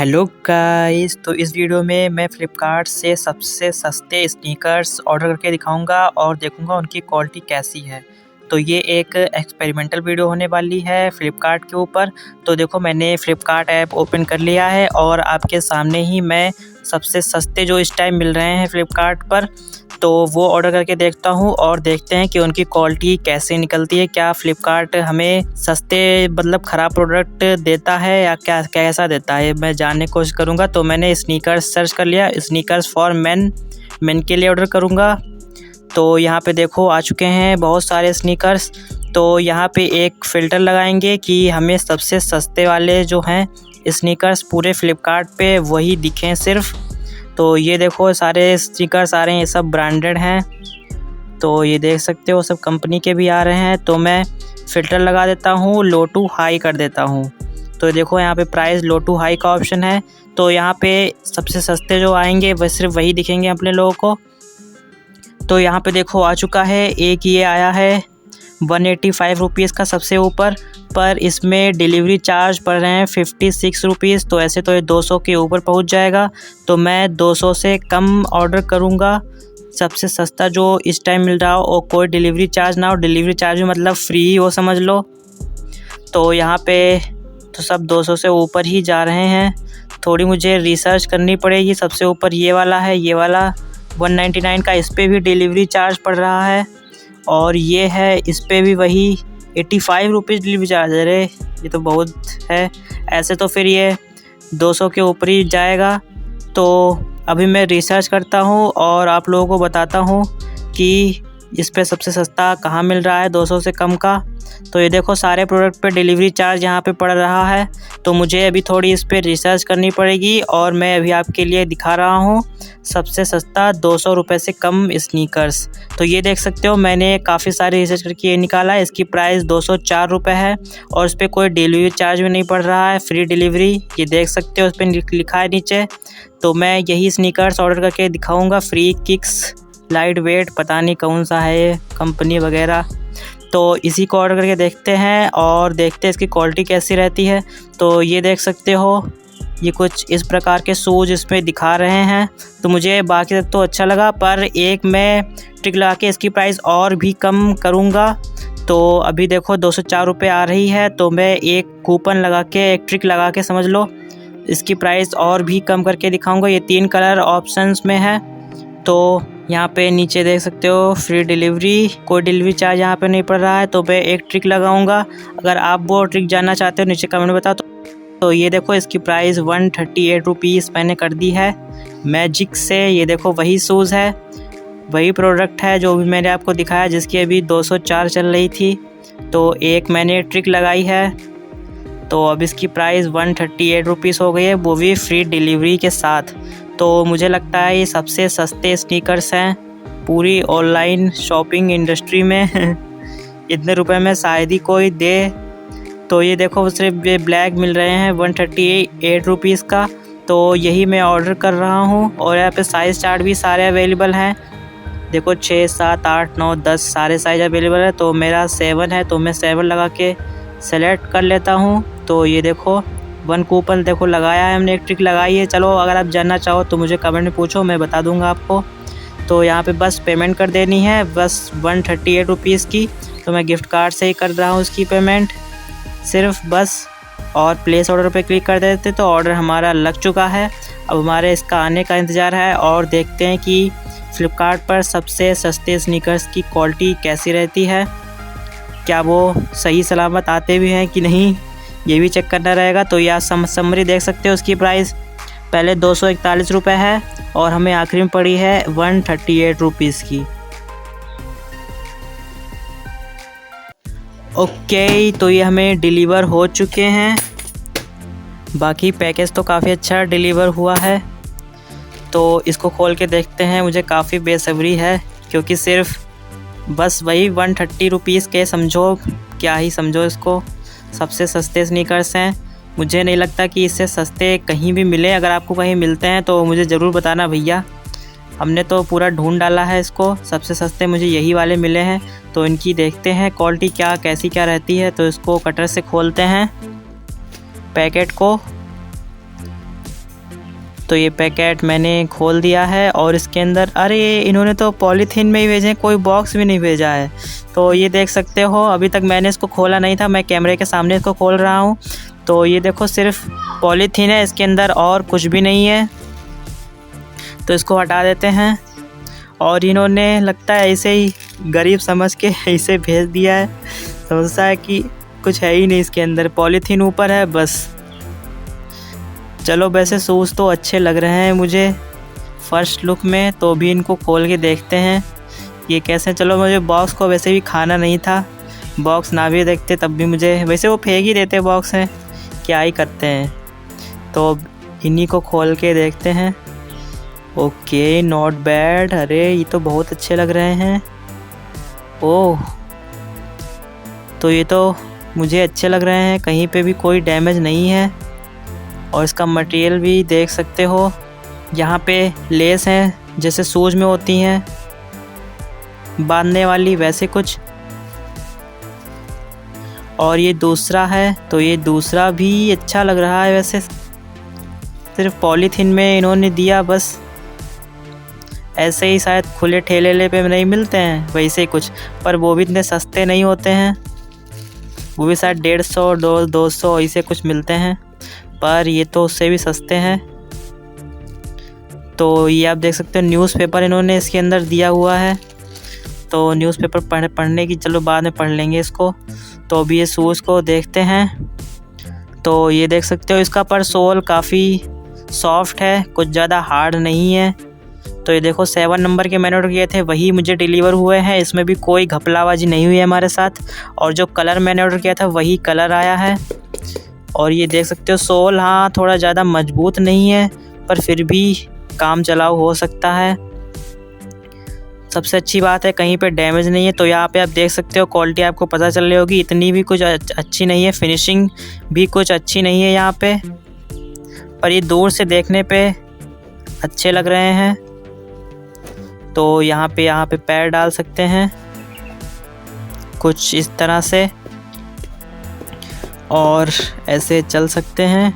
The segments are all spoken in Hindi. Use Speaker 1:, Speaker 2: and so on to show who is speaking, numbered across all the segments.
Speaker 1: हेलो गाइस, तो इस वीडियो में मैं फ़्लिपकार्ट से सबसे सस्ते स्नीकर्स ऑर्डर करके दिखाऊंगा और देखूंगा उनकी क्वालिटी कैसी है। तो ये एक एक्सपेरिमेंटल वीडियो होने वाली है फ़्लिपकार्ट के ऊपर। तो देखो, मैंने फ़्लिपकार्ट ऐप ओपन कर लिया है और आपके सामने ही मैं सबसे सस्ते जो इस टाइम मिल रहे हैं फ़्लिपकार्ट पर, तो वो ऑर्डर करके देखता हूँ और देखते हैं कि उनकी क्वालिटी कैसे निकलती है। क्या फ़्लिपकार्ट हमें सस्ते मतलब ख़राब प्रोडक्ट देता है या क्या कैसा देता है, मैं जानने की कोशिश करूँगा। तो मैंने स्नीकर्स सर्च कर लिया, स्नीकर्स फॉर मेन के लिए ऑर्डर करूँगा। तो यहाँ पे देखो आ चुके हैं बहुत सारे स्नीकर्स। तो यहाँ पे एक फ़िल्टर लगाएंगे कि हमें सबसे सस्ते वाले जो हैं स्नीकर्स पूरे फ़्लिपकार्ट पे वही दिखें सिर्फ। तो ये देखो सारे स्नीकर्स आ रहे हैं, ये सब ब्रांडेड हैं। तो ये देख सकते हो सब कंपनी के भी आ रहे हैं। तो मैं फ़िल्टर लगा देता हूँ, लो टू हाई कर देता हूँ। तो देखो यहाँ पे प्राइस लो टू हाई का ऑप्शन है। तो यहाँ पे सबसे सस्ते जो आएंगे वह सिर्फ वही दिखेंगे अपने लोगों को। तो यहाँ पे देखो आ चुका है, एक ये आया है 185 रुपीज़ का सबसे ऊपर, पर इसमें डिलीवरी चार्ज पड़ रहे हैं 56 रुपीज़। तो ऐसे तो ये 200 के ऊपर पहुंच जाएगा। तो मैं 200 से कम ऑर्डर करूंगा, सबसे सस्ता जो इस टाइम मिल रहा हो और कोई डिलीवरी चार्ज ना हो। डिलीवरी चार्ज मतलब फ्री हो समझ लो। तो यहाँ पे तो सब 200 से ऊपर ही जा रहे हैं। थोड़ी मुझे रिसर्च करनी पड़ेगी। सबसे ऊपर ये वाला है, ये वाला 199 का, इस पर भी डिलीवरी चार्ज पड़ रहा है। और ये है, इस पे भी वही 85 रुपीज़ डिलीवरी चार्ज है। अरे ये तो बहुत है। ऐसे तो फिर ये 200 के ऊपर ही जाएगा। तो अभी मैं रिसर्च करता हूँ और आप लोगों को बताता हूँ कि इस पे सबसे सस्ता कहाँ मिल रहा है 200 से कम का। तो ये देखो सारे प्रोडक्ट पे डिलीवरी चार्ज यहाँ पे पड़ रहा है। तो मुझे अभी थोड़ी इस पे रिसर्च करनी पड़ेगी और मैं अभी आपके लिए दिखा रहा हूँ सबसे सस्ता 200 रुपये से कम स्नीकर्स। तो ये देख सकते हो मैंने काफ़ी सारी रिसर्च करके ये निकाला है। इसकी प्राइस 204 रुपये है और इस पर कोई डिलीवरी चार्ज भी नहीं पड़ रहा है, फ्री डिलीवरी। ये देख सकते हो इस पर लिखा है नीचे। तो मैं यही स्नीकर्स ऑर्डर करके दिखाऊँगा, फ्री किक्स लाइट वेट, पता नहीं कौन सा है ये कंपनी वगैरह। तो इसी को ऑर्डर करके देखते हैं और देखते हैं इसकी क्वालिटी कैसी रहती है। तो ये देख सकते हो ये कुछ इस प्रकार के शूज़ इसमें दिखा रहे हैं। तो मुझे बाकी सब तो अच्छा लगा, पर एक मैं ट्रिक लगा के इसकी प्राइस और भी कम करूँगा। तो अभी देखो 204 रुपये आ रही है। तो मैं एक कूपन लगा के, एक ट्रिक लगा के समझ लो, इसकी प्राइस और भी कम करके दिखाऊँगा। ये 3 कलर ऑप्शंस में है। तो यहाँ पे नीचे देख सकते हो फ्री डिलीवरी, कोई डिलीवरी चार्ज यहाँ पे नहीं पड़ रहा है। तो मैं एक ट्रिक लगाऊंगा, अगर आप वो ट्रिक जानना चाहते हो नीचे कमेंट में बताओ। तो ये देखो इसकी प्राइस 138 रुपीज़ मैंने कर दी है मैजिक से। ये देखो वही शूज़ है, वही प्रोडक्ट है जो भी मैंने आपको दिखाया, जिसकी अभी 204 चल रही थी। तो एक मैंने ट्रिक लगाई है। तो अब इसकी प्राइस 138 रुपीज़ हो गई है, वो भी फ्री डिलीवरी के साथ। तो मुझे लगता है ये सबसे सस्ते स्नीकर्स हैं पूरी ऑनलाइन शॉपिंग इंडस्ट्री में। इतने रुपए में शायद ही कोई दे। तो ये देखो सिर्फ ये ब्लैक मिल रहे हैं 138 रुपीज़ का। तो यही मैं ऑर्डर कर रहा हूँ और यहाँ पे साइज़ चार्ट भी सारे अवेलेबल हैं। देखो 6, 7, 8, 9, 10 सारे साइज़ अवेलेबल है। तो मेरा 7 है, तो मैं 7 लगा के सेलेक्ट कर लेता हूँ। तो ये देखो 1 कूपन देखो लगाया है हमने, एक ट्रिक लगाई है। चलो अगर आप जानना चाहो तो मुझे कमेंट में पूछो, मैं बता दूंगा आपको। तो यहाँ पे बस पेमेंट कर देनी है, बस 138 रुपीज़ की। तो मैं गिफ्ट कार्ड से ही कर रहा हूँ इसकी पेमेंट सिर्फ बस। और प्लेस ऑर्डर पे क्लिक कर देते तो ऑर्डर हमारा लग चुका है। अब हमारे इसका आने का इंतज़ार है और देखते हैं कि फ़्लिपकार्ट पर सबसे सस्ते स्नीकर्स की क्वालिटी कैसी रहती है, क्या वो सही सलामत आते भी हैं कि नहीं, ये भी चेक करना रहेगा। तो यह समरी देख सकते हो, उसकी प्राइस पहले 241 रुपये है और हमें आखिरी में पड़ी है 138 रुपीज़ की। ओके, तो ये हमें डिलीवर हो चुके हैं। बाकी पैकेज तो काफ़ी अच्छा डिलीवर हुआ है। तो इसको खोल के देखते हैं, मुझे काफ़ी बेसब्री है क्योंकि सिर्फ बस वही 130 रुपीज़ के, समझो क्या ही समझो इसको, सबसे सस्ते स्नीकर्स हैं। मुझे नहीं लगता कि इससे सस्ते कहीं भी मिले। अगर आपको कहीं मिलते हैं तो मुझे ज़रूर बताना भैया। हमने तो पूरा ढूंढ डाला है इसको, सबसे सस्ते मुझे यही वाले मिले हैं। तो इनकी देखते हैं क्वालिटी कैसी क्या रहती है। तो इसको कटर से खोलते हैं पैकेट को। तो ये पैकेट मैंने खोल दिया है और इसके अंदर, अरे इन्होंने तो पॉलीथीन में ही भेजे हैं, कोई बॉक्स भी नहीं भेजा है। तो ये देख सकते हो, अभी तक मैंने इसको खोला नहीं था, मैं कैमरे के सामने इसको खोल रहा हूँ। तो ये देखो सिर्फ पॉलीथीन है इसके अंदर और कुछ भी नहीं है। तो इसको हटा देते हैं। और इन्होंने लगता है ऐसे ही गरीब समझ के ऐसे भेज दिया है, समझता है कि कुछ है ही नहीं इसके अंदर, पॉलीथीन ऊपर है बस। चलो वैसे शूज़ तो अच्छे लग रहे हैं मुझे फ़र्स्ट लुक में, तो भी इनको खोल के देखते हैं ये कैसे। चलो मुझे बॉक्स को वैसे भी खाना नहीं था, बॉक्स ना भी देखते तब भी मुझे, वैसे वो फेंक ही देते बॉक्स हैं, क्या ही करते हैं। तो इन्हीं को खोल के देखते हैं। ओके नॉट बैड, अरे ये तो बहुत अच्छे लग रहे हैं। ओह तो ये तो मुझे अच्छे लग रहे हैं, कहीं पे भी कोई डैमेज नहीं है। और इसका मटेरियल भी देख सकते हो, यहाँ पे लेस हैं जैसे शूज़ में होती हैं बांधने वाली, वैसे कुछ। और ये दूसरा है, तो ये दूसरा भी अच्छा लग रहा है वैसे, सिर्फ पॉलीथीन में इन्होंने दिया बस। ऐसे ही शायद खुले ठेले पे नहीं मिलते हैं वैसे ही कुछ, पर वो भी इतने सस्ते नहीं होते हैं, वो भी शायद 150 200 ऐसे कुछ मिलते हैं, पर ये तो उससे भी सस्ते हैं। तो ये आप देख सकते हो न्यूज़पेपर इन्होंने इसके अंदर दिया हुआ है। तो न्यूज़पेपर पढ़ने की, चलो बाद में पढ़ लेंगे इसको। तो अभी ये शूज़ को देखते हैं। तो ये देख सकते हो इसका पर सोल काफ़ी सॉफ्ट है, कुछ ज़्यादा हार्ड नहीं है। तो ये देखो 7 नंबर के मैंने ऑर्डर किए थे वही मुझे डिलीवर हुए हैं, इसमें भी कोई घपलाबाजी नहीं हुई है हमारे साथ। और जो कलर मैंने ऑर्डर किया था वही कलर आया है। और ये देख सकते हो सोल, हाँ थोड़ा ज़्यादा मजबूत नहीं है, पर फिर भी काम चलाऊ हो सकता है। सबसे अच्छी बात है कहीं पे डैमेज नहीं है। तो यहाँ पे आप देख सकते हो क्वालिटी आपको पता चल रही होगी, इतनी भी कुछ अच्छी नहीं है, फिनिशिंग भी कुछ अच्छी नहीं है यहाँ पे, पर ये दूर से देखने पे अच्छे लग रहे हैं। तो यहाँ पे पैर डाल सकते हैं कुछ इस तरह से, और ऐसे चल सकते हैं।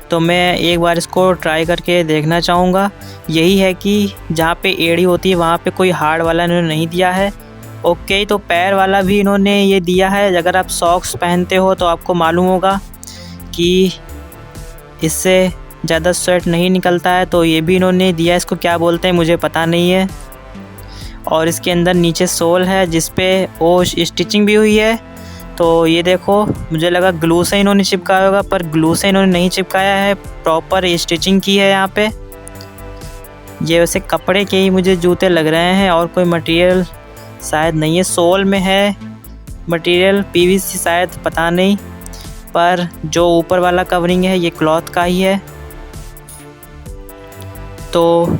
Speaker 1: तो मैं एक बार इसको ट्राई करके देखना चाहूँगा। यही है कि जहाँ पे एड़ी होती है वहाँ पे कोई हार्ड वाला इन्होंने नहीं दिया है। ओके तो पैर वाला भी इन्होंने ये दिया है। अगर आप सॉक्स पहनते हो तो आपको मालूम होगा कि इससे ज़्यादा स्वेट नहीं निकलता है, तो ये भी इन्होंने दिया है। इसको क्या बोलते हैं मुझे पता नहीं है। और इसके अंदर नीचे सोल है जिस पे वो स्टिचिंग भी हुई है। तो ये देखो, मुझे लगा ग्लू से इन्होंने चिपकाया होगा, पर ग्लू से इन्होंने नहीं चिपकाया है, प्रॉपर स्टिचिंग की है यहाँ पे। ये वैसे कपड़े के ही मुझे जूते लग रहे हैं और कोई मटेरियल शायद नहीं है। सोल में है मटेरियल पीवीसी शायद, पता नहीं, पर जो ऊपर वाला कवरिंग है ये क्लॉथ का ही है। तो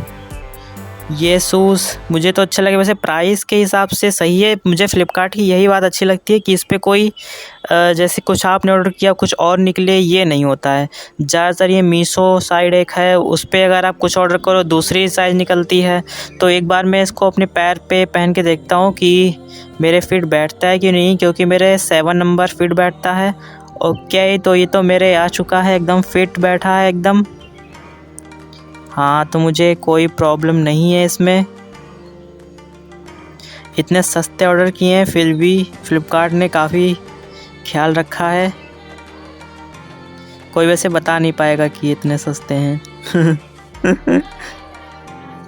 Speaker 1: ये शूज़ मुझे तो अच्छा लगे, वैसे प्राइस के हिसाब से सही है। मुझे फ़्लिपकार्ट की यही बात अच्छी लगती है कि इस पे कोई जैसे कुछ आपने ऑर्डर किया कुछ और निकले, ये नहीं होता है। ज़्यादातर ये मीशो साइड एक है, उस पे अगर आप कुछ ऑर्डर करो दूसरी साइज़ निकलती है। तो एक बार मैं इसको अपने पैर पे पहन के देखता हूँ कि मेरे फिट बैठता है कि नहीं, क्योंकि मेरे 7 नंबर फिट बैठता है। ओके तो ये तो मेरे आ चुका है, एकदम फिट बैठा है एकदम। हाँ तो मुझे कोई प्रॉब्लम नहीं है इसमें। इतने सस्ते ऑर्डर किए हैं फिर भी फ़्लिपकार्ट ने काफ़ी ख्याल रखा है। कोई वैसे बता नहीं पाएगा कि इतने सस्ते हैं।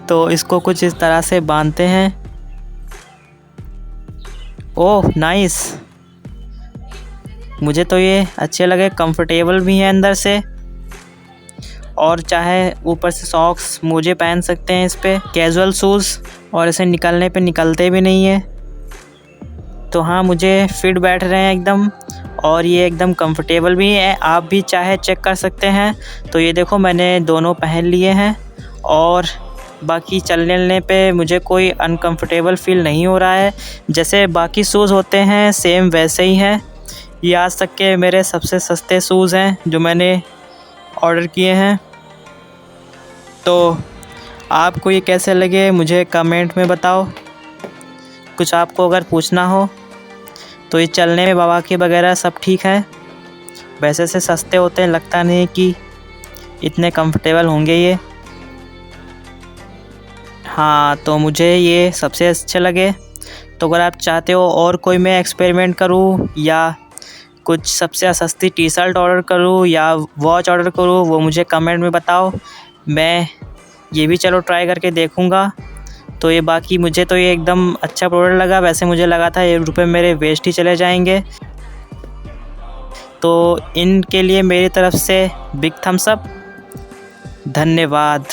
Speaker 1: तो इसको कुछ इस तरह से बांधते हैं। ओह नाइस, मुझे तो ये अच्छे लगे, कंफर्टेबल भी हैं अंदर से। और चाहे ऊपर से सॉक्स मोजे पहन सकते हैं इस पे, कैजुअल शूज़, और इसे निकलने पे निकलते भी नहीं है। तो हाँ मुझे फिट बैठ रहे हैं एकदम, और ये एकदम कंफर्टेबल भी है। आप भी चाहे चेक कर सकते हैं। तो ये देखो मैंने दोनों पहन लिए हैं, और बाकी चलने पे मुझे कोई अनकंफर्टेबल फ़ील नहीं हो रहा है। जैसे बाकी शूज़ होते हैं सेम वैसे ही हैं। ये आज तक के मेरे सबसे सस्ते शूज़ हैं जो मैंने ऑर्डर किए हैं। तो आपको ये कैसे लगे मुझे कमेंट में बताओ। कुछ आपको अगर पूछना हो तो ये चलने में बाबा के वगैरह सब ठीक है, वैसे से सस्ते होते हैं, लगता नहीं कि इतने कंफर्टेबल होंगे ये। हाँ, तो मुझे ये सबसे अच्छे लगे। तो अगर आप चाहते हो और कोई मैं एक्सपेरिमेंट करूँ या कुछ सबसे सस्ती टी शर्ट ऑर्डर करूँ या वॉच ऑर्डर करूँ, वो मुझे कमेंट में बताओ। मैं ये भी चलो ट्राई करके देखूँगा। तो ये बाकी मुझे तो ये एकदम अच्छा प्रोडक्ट लगा। वैसे मुझे लगा था ये रुपये मेरे वेस्ट ही चले जाएंगे। तो इनके लिए मेरी तरफ से बिग थम्स अप। धन्यवाद।